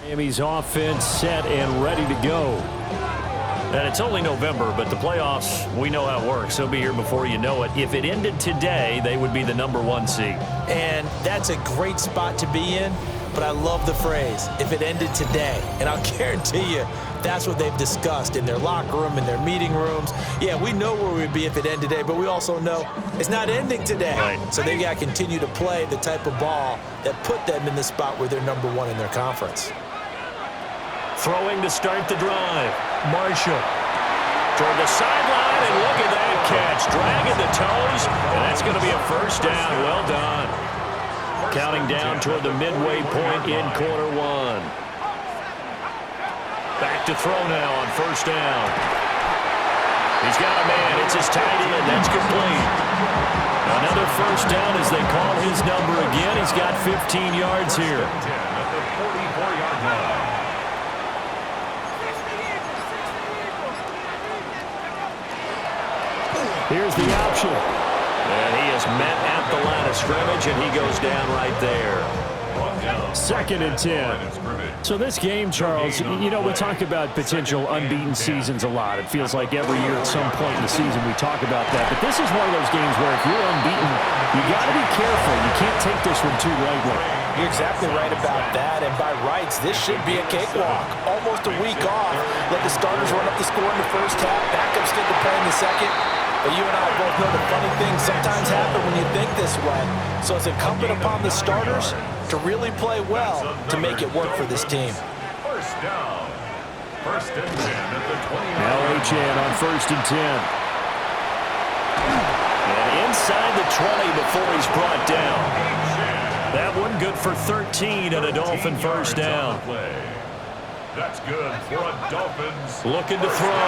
Miami's offense set and ready to go. And it's only November, but the playoffs, we know how it works. They'll be here before you know it. If it ended today, they would be the #1 seed. And that's a great spot to be in, but I love the phrase, if it ended today. And I'll guarantee you, that's what they've discussed in their locker room, in their meeting rooms. Yeah, we know where we'd be if it ended today, but we also know it's not ending today. Right. So they've got to continue to play the type of ball that put them in the spot where they're #1 in their conference. Throwing to start the drive. Marshall. Toward the sideline, and look at that catch. Dragging the toes, and that's going to be a first down. Well done. Counting down toward the midway point in quarter one. Back to throw now on first down. He's got a man. It's his tight end. That's complete. Another first down as they call his number again. He's got 15 yards here. At the 44-yard line. Here's the option. And he is met at the line of scrimmage, and he goes down right there. 2nd and 10. So this game, Charles, you know, we talk about potential unbeaten seasons a lot. It feels like every year at some point in the season we talk about that. But this is one of those games where if you're unbeaten, you got to be careful. You can't take this one too lightly. You're exactly right about that, and by rights, this should be a cakewalk. Almost a week off. Let the starters run up the score in the first half, backups get to play in the second. But you and I both know the funny things sometimes happen when you think this way. So it's incumbent upon the starters to really play well to make it work for this team. First down. 1st and 10 at the 20. Now Achane on 1st and 10. And inside the 20 before he's brought down. That one good for 13 and a Dolphin first down. That's good for a Dolphins. Looking to throw.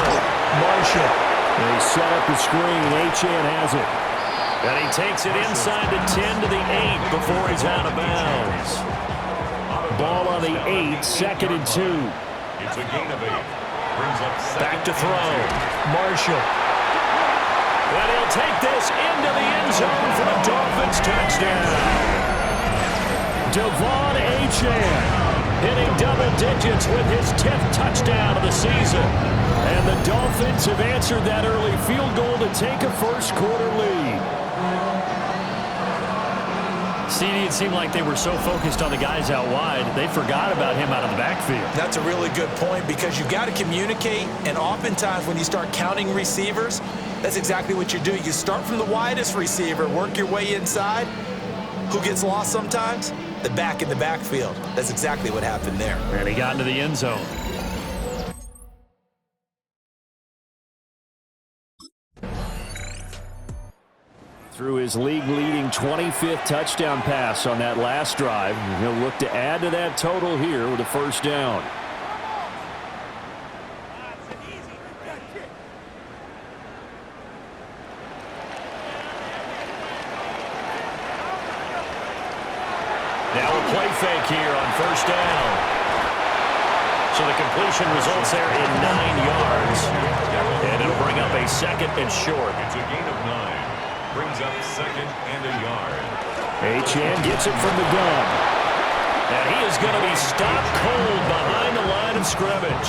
Marshall. They set up the screen. Achane has it. And he takes it inside the 10 to the 8 before he's out of bounds. Ball on the 8, 2nd and 2. It's a gain of 8. Brings up Back to throw. Marshall. And he'll take this into the end zone for a Dolphins touchdown. Devon Achane hitting double digits with his 10th touchdown of the season. And the Dolphins have answered that early field goal to take a first-quarter lead. CD, it seemed like they were so focused on the guys out wide, they forgot about him out of the backfield. That's a really good point because you've got to communicate, and oftentimes when you start counting receivers, that's exactly what you do. You start from the widest receiver, work your way inside. Who gets lost sometimes? The back in the backfield. That's exactly what happened there. And he got into the end zone. Threw his league-leading 25th touchdown pass on that last drive. He'll look to add to that total here with a first down. Now a play fake here on first down. So the completion results there in 9 yards. And it'll bring up a 2nd and short. It's a gain of 9. Brings up 2nd and a yard. Achane gets it from the gun. And he is going to be stopped cold behind the line of scrimmage.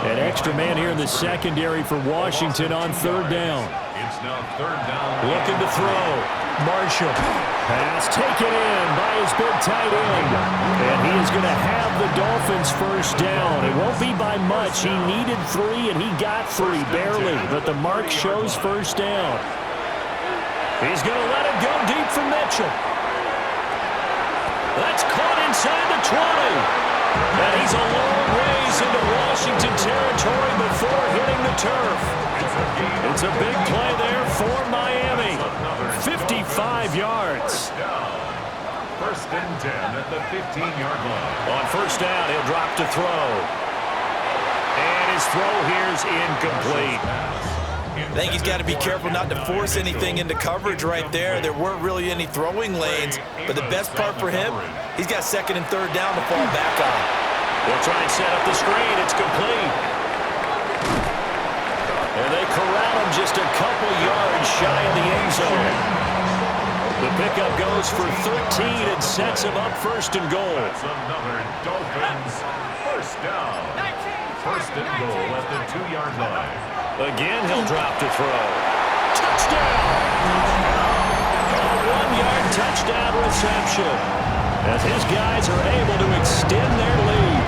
An extra man here in the secondary for Washington on 3rd down. It's now 3rd down. Looking to throw. Marshall. Pass taken in by his big tight end. And he is going to have the Dolphins first down. It won't be by much. He needed 3, and he got 3, barely. But the mark shows first down. He's going to let it go deep for Mitchell. That's caught inside the 20. And he's a long ways into Washington territory before hitting the turf. It's a big play there for Miami. 55 yards. 1st and 10 at the 15-yard line. On first down, he'll drop to throw. And his throw here's incomplete. I think he's got to be careful not to force anything into coverage right there. There weren't really any throwing lanes, but the best part for him, he's got 2nd and 3rd down to fall back on. They'll try and set up the screen. It's complete. And they corral him just a couple yards shy of the end zone. The pickup goes for 13 and sets him up first and goal. That's another Dolphins first down. First and goal at the 2-yard line. Again, he'll drop to throw. Touchdown! A 1-yard touchdown reception as his guys are able to extend their lead.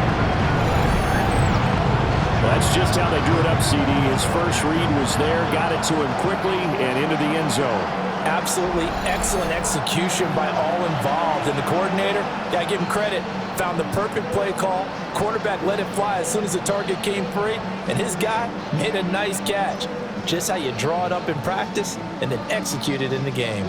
That's just how they drew it up, CD. His first read was there, got it to him quickly, and into the end zone. Absolutely excellent execution by all involved. And the coordinator, got to give him credit, found the perfect play call. Quarterback let it fly as soon as the target came free, and his guy made a nice catch. Just how you draw it up in practice and then execute it in the game.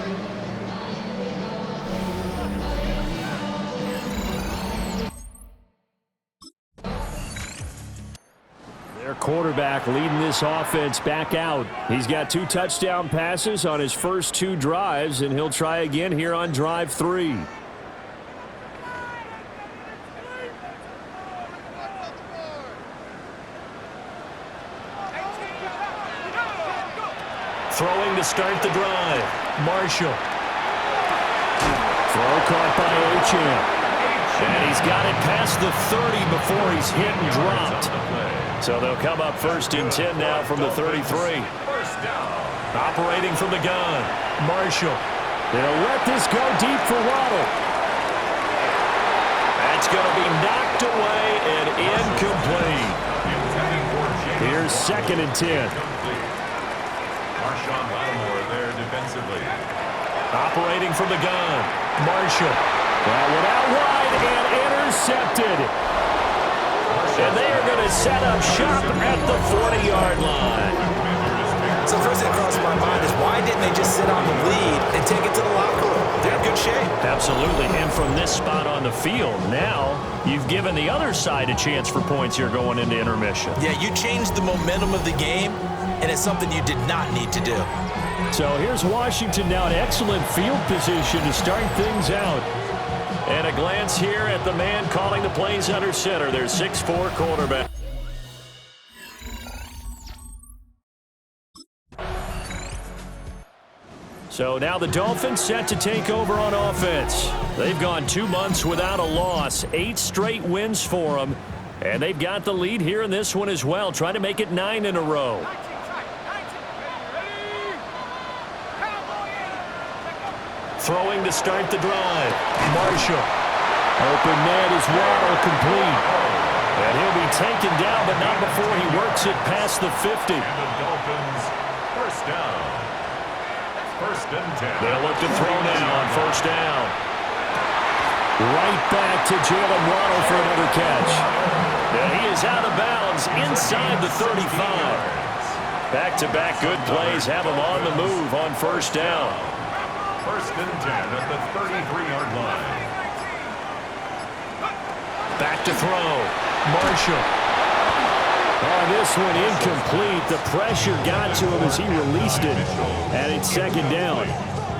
Their quarterback leading this offense back out. He's got 2 touchdown passes on his first 2 drives, and he'll try again here on drive 3. Throwing to start the drive. Marshall. Throw caught by Achane. And he's got it past the 30 before he's hit and dropped. So they'll come up first and 10 now from the 33. Operating from the gun. Marshall. They'll let this go deep for Waddle. That's going to be knocked away and incomplete. Here's second and 10. There defensively. Operating from the gun. Marshall. That one out wide and intercepted. And they are going to set up shop at the 40-yard line. So first thing that crossed my mind is why didn't they just sit on the lead and take it to the locker room? They're in good shape. Absolutely. And from this spot on the field, now you've given the other side a chance for points here going into intermission. Yeah, you changed the momentum of the game, and it's something you did not need to do. So here's Washington now in excellent field position to start things out. And a glance here at the man calling the plays under center, their 6'4" quarterback. So now the Dolphins set to take over on offense. They've gone 2 months without a loss, 8 straight wins for them. And they've got the lead here in this one as well, trying to make it 9 in a row. Throwing to start the drive. Marshall. Open net is Waddle complete. And he'll be taken down, but not before he works it past the 50. And the Dolphins first down. First and 10. They'll look to throw now on first down. Right back to Jalen Waddle for another catch. And he is out of bounds inside the 35. Back-to-back good plays have him on the move on first down. First and 10 at the 33-yard line. Back to throw. Marshall. Oh, this one incomplete. The pressure got to him as he released it. And it's second down.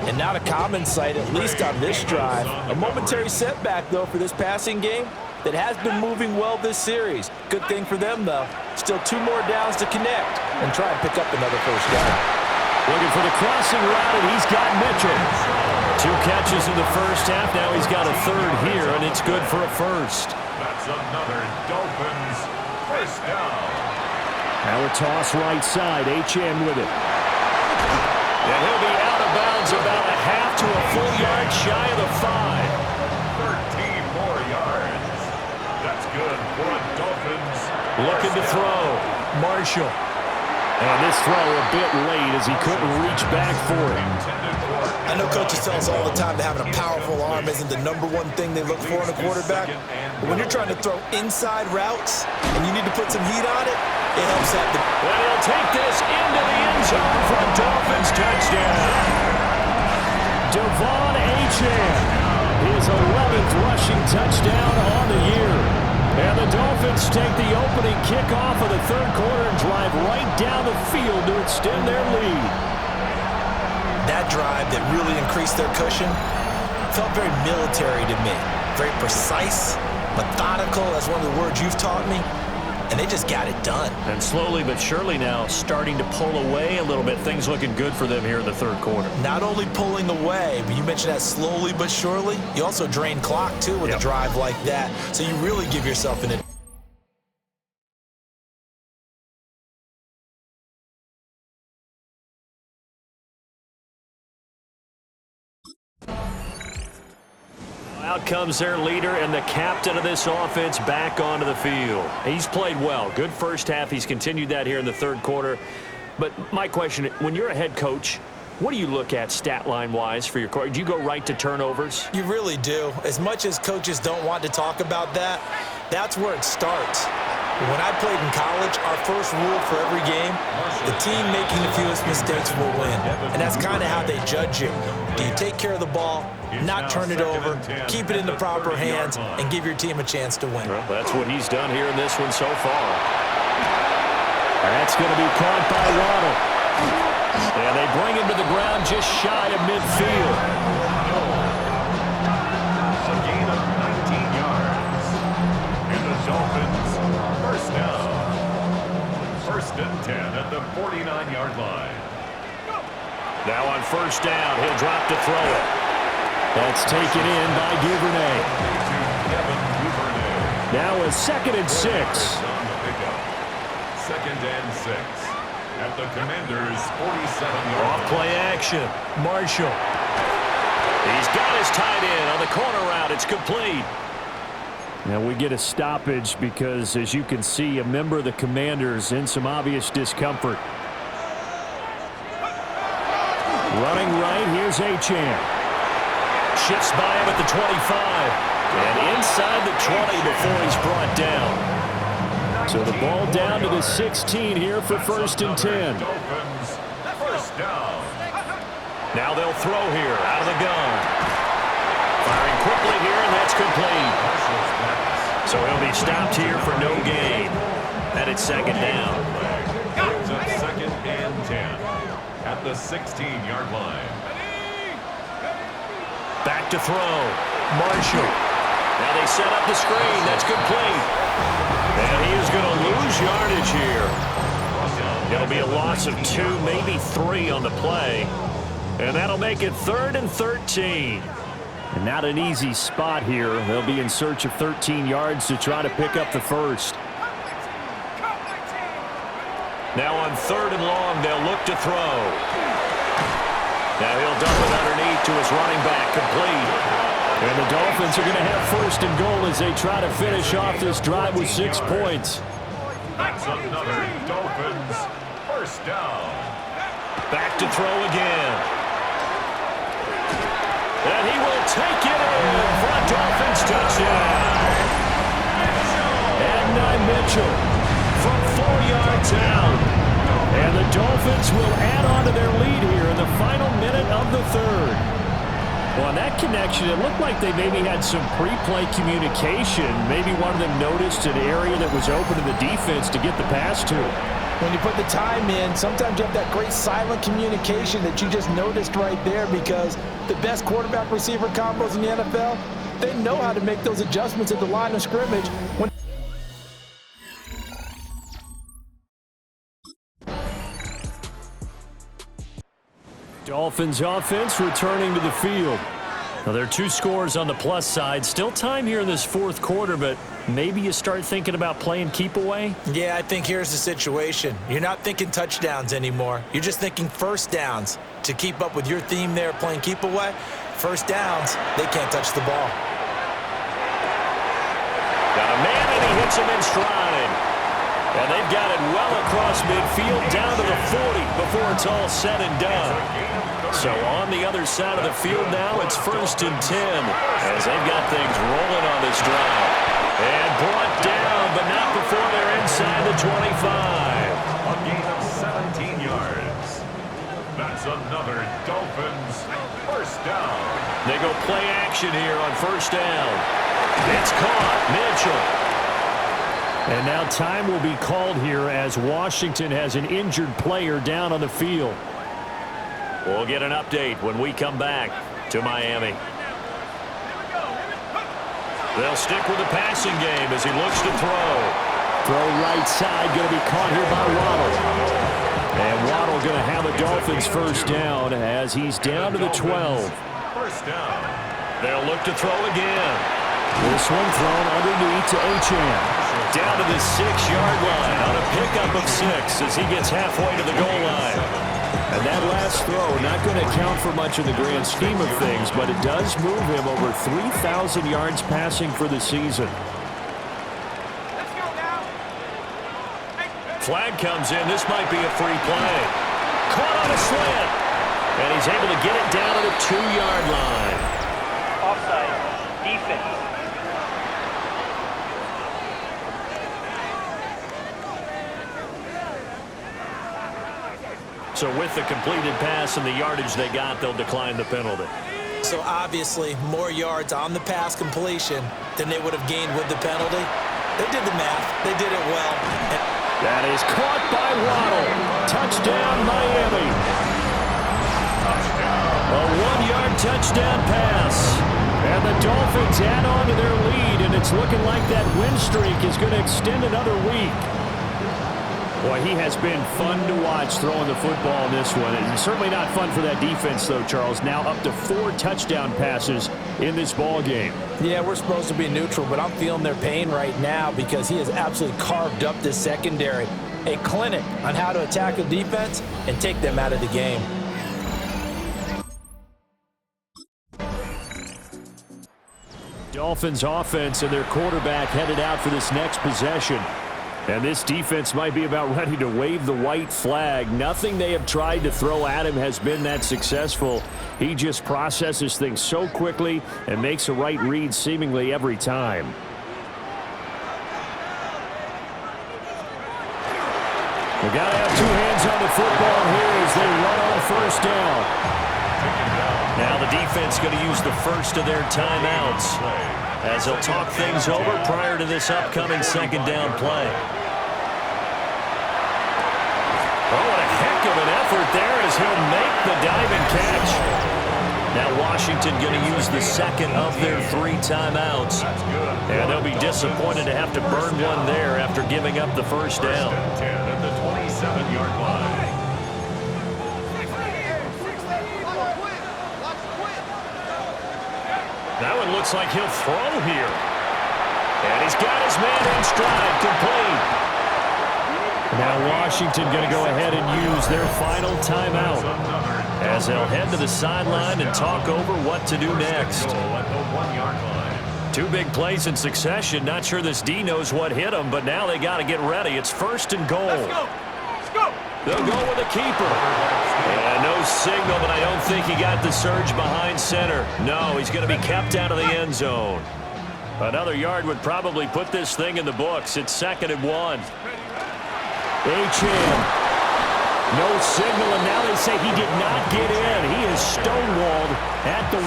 And not a common sight, at least on this drive. A momentary setback, though, for this passing game that has been moving well this series. Good thing for them, though. Still 2 more downs to connect and try and pick up another first down. Looking for the crossing route, and he's got Mitchell. 2 catches in the first half. Now he's got a third here, and it's good for a first. That's another Dolphins first down. Now a toss right side. Achane with it. And he'll be out of bounds about a half to a full yard shy of the 5. 13 more yards. That's good for a Dolphins. Looking to throw. Marshall. And this throw a bit late as he couldn't reach back for it. I know coaches tell us all the time that having a powerful arm isn't the #1 thing they look for in a quarterback. But when you're trying to throw inside routes and you need to put some heat on it, it helps out. And he'll take this into the end zone for a Dolphins touchdown. Devon Achane, his 11th rushing touchdown on the year. And the Dolphins take the opening kickoff of the third quarter and drive right down the field to extend their lead. That drive that really increased their cushion felt very military to me. Very precise, methodical, that's one of the words you've taught me. and they just got it done. And slowly but surely now starting to pull away a little bit. Things looking good for them here in the third quarter. Not only pulling away, but you mentioned that slowly but surely. You also drain clock, too, with a drive like that. So you really give yourself an advantage. Out comes their leader and the captain of this offense back onto the field. He's played well. Good first half. He's continued that here in the third quarter. But my question, when you're a head coach, what do you look at stat line-wise for your coach? Do you go right to turnovers? You really do. As much as coaches don't want to talk about that, that's where it starts. When I played in college, our first rule for every game, the team making the fewest mistakes will win. And that's kind of how they judge you. Do you take care of the ball, not turn it over, keep it in the proper hands, and give your team a chance to win? Well, that's what he's done here in this one so far. That's going to be caught by Waddle. And they bring him to the ground just shy of midfield. A gain of 19 yards. And the Dolphins, first down. First and 10 at the 49-yard line. Now on first down, he'll drop to throw it. That's taken in by Duvernay. Now a 2nd and 6. Second and 6 at the Commanders' 47-yard line. Off play action. Marshall. He's got his tight end on the corner route. It's complete. Now we get a stoppage because, as you can see, a member of the Commanders in some obvious discomfort. Running right, here's Achane. Shifts by him at the 25. And inside the 20 before he's brought down. So the ball down to the 16 here for first and 10. Dolphins, first down. Now they'll throw here out of the gun. Firing quickly here, and that's complete. So he'll be stopped here for no gain. And it's second down. It's a second and 10 at the 16-yard line. Back to throw. Marshall. Now they set up the screen. That's complete. And he is going to lose yardage here. It'll be a loss of 2, maybe 3 on the play. And that'll make it 3rd and 13. And not an easy spot here. They'll be in search of 13 yards to try to pick up the first. Now on 3rd and long, they'll look to throw. Now he'll dump it underneath to his running back, complete. And the Dolphins are going to have first and goal as they try to finish off this drive with 6 points. That's another Dolphins first down. Back to throw again. And he will take it in for a Dolphins touchdown. Adonai Mitchell from 4 yards out. And the Dolphins will add on to their lead here in the final minute of the third. Well, on that connection, it looked like they maybe had some pre-play communication. Maybe one of them noticed an area that was open to the defense to get the pass to. When you put the time in, sometimes you have that great silent communication that you just noticed right there, because the best quarterback-receiver combos in the NFL, they know how to make those adjustments at the line of scrimmage. Dolphins offense returning to the field. Now, there are 2 scores on the plus side. Still time here in this 4th quarter, but maybe you start thinking about playing keep away? Yeah, I think here's the situation. You're not thinking touchdowns anymore. You're just thinking first downs. To keep up with your theme there, playing keep away, first downs, they can't touch the ball. Got a man, and he hits him in stride. And they've got it well across midfield down to the 40 before it's all said and done. So on the other side of the field now, it's first and 10 as they've got things rolling on this drive. And brought down, but not before they're inside the 25. A gain of 17 yards. That's another Dolphins first down. They go play action here on first down. It's caught. Mitchell. And now time will be called here as Washington has an injured player down on the field. We'll get an update when we come back to Miami. They'll stick with the passing game as he looks to throw. Throw right side, going to be caught here by Waddle. And Waddle going to have a Dolphins first down as he's down to the 12. First down. They'll look to throw again. This one thrown underneath to Achane. Down to the 6-yard line on a pickup of 6 as he gets halfway to the goal line. And that last throw not going to count for much in the grand scheme of things, but it does move him over 3,000 yards passing for the season. Flag comes in. This might be a free play. Caught on a slant. And he's able to get it down to the 2-yard line. Offside. Defense. So with the completed pass and the yardage they got, they'll decline the penalty. So obviously, more yards on the pass completion than they would have gained with the penalty. They did the math. They did it well. That is caught by Waddle. Touchdown, Miami. A 1-yard touchdown pass. And the Dolphins add on to their lead, and it's looking like that win streak is going to extend another week. Boy, he has been fun to watch throwing the football in this one. And certainly not fun for that defense, though, Charles. Now up to 4 touchdown passes in this ball game. Yeah, we're supposed to be neutral, but I'm feeling their pain right now because he has absolutely carved up this secondary. A clinic on how to attack a defense and take them out of the game. Dolphins offense and their quarterback headed out for this next possession. And this defense might be about ready to wave the white flag. Nothing they have tried to throw at him has been that successful. He just processes things so quickly and makes a right read seemingly every time. We got to have 2 hands on the football here as they run on first down. Now the defense going to use the first of their timeouts as they'll talk things over prior to this upcoming second down play. Oh, what a heck of an effort there as he'll make the diving catch. Now Washington going to use the second of their 3 timeouts. And they'll be disappointed to have to burn one there after giving up the first down. 10 at the 27-yard line. That one looks like he'll throw here. And he's got his man in stride, complete. Now Washington going to go ahead and use their final timeout as they'll head to the sideline and talk over what to do next. 2 big plays in succession. Not sure this D knows what hit him, but now they got to get ready. It's 1st and goal. Let's go. They'll go with a keeper. And no signal, but I don't think he got the surge behind center. No, he's going to be kept out of the end zone. Another yard would probably put this thing in the books. It's 2nd and 1. Achane. No signal, and now they say he did not get in. He is stonewalled at the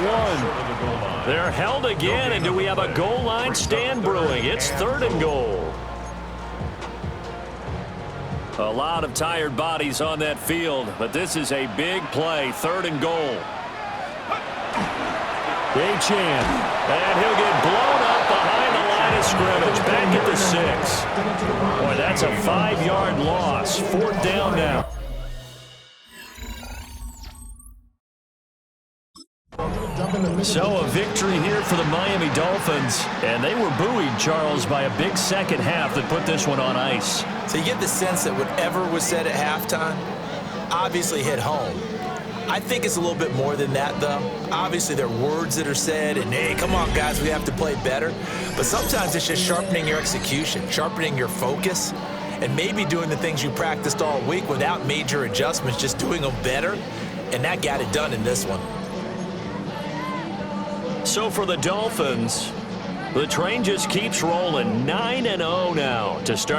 1. They're held again, and do we have a goal line stand brewing? It's 3rd and goal. A lot of tired bodies on that field, but this is a big play. 3rd and goal. Achane. And he'll get blown up behind the line of scrimmage. Back at the 6. Boy, that's a 5-yard loss. 4th down now. So a victory here for the Miami Dolphins. And they were buoyed, Charles, by a big second half that put this one on ice. So you get the sense that whatever was said at halftime obviously hit home. I think it's a little bit more than that, though. Obviously, there are words that are said, and, hey, come on, guys, we have to play better. But sometimes it's just sharpening your execution, sharpening your focus, and maybe doing the things you practiced all week without major adjustments, just doing them better. And that got it done in this one. So for the Dolphins, the train just keeps rolling. 9-0 now to start.